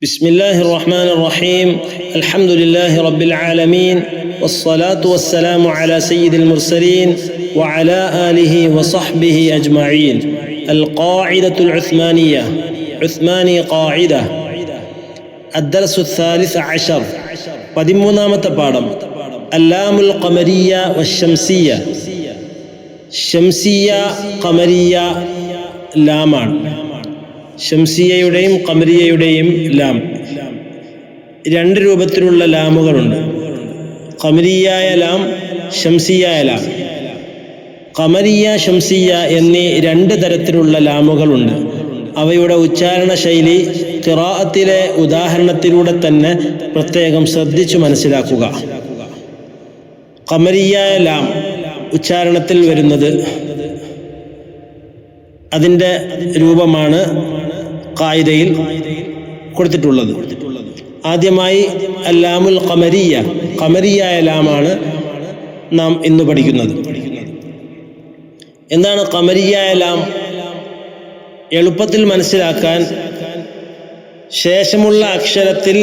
بسم الله الرحمن الرحيم الحمد لله رب العالمين والصلاة والسلام على سيد المرسلين وعلى آله وصحبه أجمعين. القاعدة العثمانية عثماني قاعدة الدرس الثالث عشر പതിമൂന്നാമ പാഠം അല്ലാമുൽ ഖമരിയ വശംസിയ. ഷംസിയ ഖമരിയ ലാമാണ്. ഷംസിയയുടെയും ഖമരിയയുടെയും ലാം രണ്ട് രൂപത്തിലുള്ള ലാമുകളുണ്ട്. ഖമരിയായ ലാം, ഷംസിയായ ലാം. ഖമരിയ, ഷംസിയ എന്നീ രണ്ട് തരത്തിലുള്ള ലാമുകളുണ്ട്. അവയുടെ ഉച്ചാരണ ശൈലി ഖിറാഅത്തിലെ ഉദാഹരണത്തിലൂടെ തന്നെ പ്രത്യേകം ശ്രദ്ധിച്ചു മനസ്സിലാക്കുക. ഖമരിയായ ലാം ഉച്ചാരണത്തിൽ വരുന്നത് അതിൻ്റെ രൂപമാണ് ഖായിദയിൽ കൊടുത്തിട്ടുള്ളത്. ആദ്യമായി അല്ലാമുൽ ഖമരിയ, ഖമരിയായ ലാമാണ് നാം ഇന്ന് പഠിക്കുന്നത്. എന്താണ് ഖമരിയായ ലാം? എളുപ്പത്തിൽ മനസ്സിലാക്കാൻ ശേഷമുള്ള അക്ഷരത്തിൽ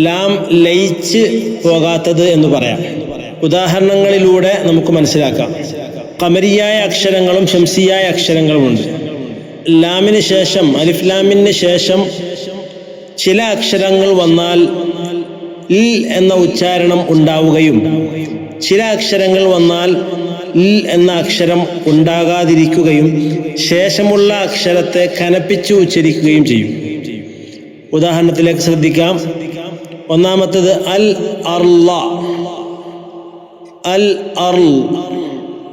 ലാം ലയിച്ച് പോകാത്തത് എന്ന് പറയാം. ഉദാഹരണങ്ങളിലൂടെ നമുക്ക് മനസ്സിലാക്കാം. ഖമരിയായ അക്ഷരങ്ങളും ഷംസിയായ അക്ഷരങ്ങളുമുണ്ട്. ലാമിന് ശേഷം, അലിഫ് ലാമിന് ശേഷം ചില അക്ഷരങ്ങൾ വന്നാൽ ൽ എന്ന ഉച്ചാരണം ഉണ്ടാവുകയും ചില അക്ഷരങ്ങൾ വന്നാൽ ൽ എന്ന അക്ഷരം ഉണ്ടാകാതിരിക്കുകയും ശേഷമുള്ള അക്ഷരത്തെ കനപ്പിച്ച് ഉച്ചരിക്കുകയും ചെയ്യും. ഉദാഹരണത്തിലേക്ക് ശ്രദ്ധിക്കാം. ഒന്നാമത്തേത് അൽ അർള, അൽ അർൾ.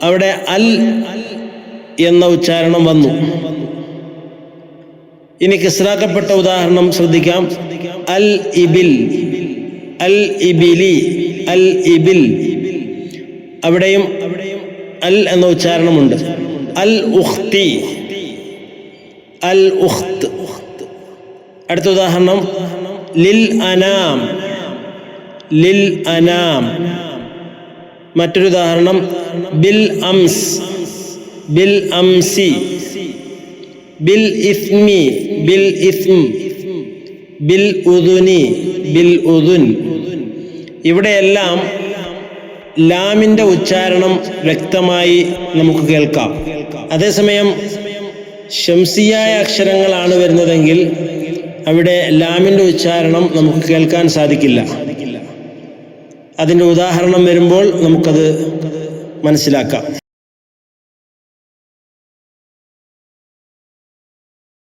അവിടെ അൽ എന്ന ഉച്ചാരണം വന്നു. ഇനി കിസ്റാക്കപ്പെട്ട ഉദാഹരണം ശ്രദ്ധിക്കാം. അൽ ഇബിൽ, അൽ ഇബിലി, അൽ ഇബിൽ. അവിടെയും അൽ എന്ന ഉച്ചാരണമുണ്ട്. അൽ ഉഖ്തി, അൽ ഉഖ്ത്. അടുത്ത ഉദാഹരണം ലിൽ അനാം, ലിൽ അനാം. മറ്റൊരു ഉദാഹരണം ബിൽ അംസ്, ബിൽ അംസി. ബിൽ ഇസ്മി, ബിൽ ഇസ്ം. ബിൽ ഉദുനി, ബിൽ ഉദുൻ. ഇവിടെയെല്ലാം ലാമിൻ്റെ ഉച്ചാരണം വ്യക്തമായി നമുക്ക് കേൾക്കാം. അതേസമയം ഷംസിയായ അക്ഷരങ്ങളാണ് വരുന്നതെങ്കിൽ അവിടെ ലാമിൻ്റെ ഉച്ചാരണം നമുക്ക് കേൾക്കാൻ സാധിക്കില്ല. അതിൻ്റെ ഉദാഹരണം വരുമ്പോൾ നമുക്കത് മനസ്സിലാക്കാം.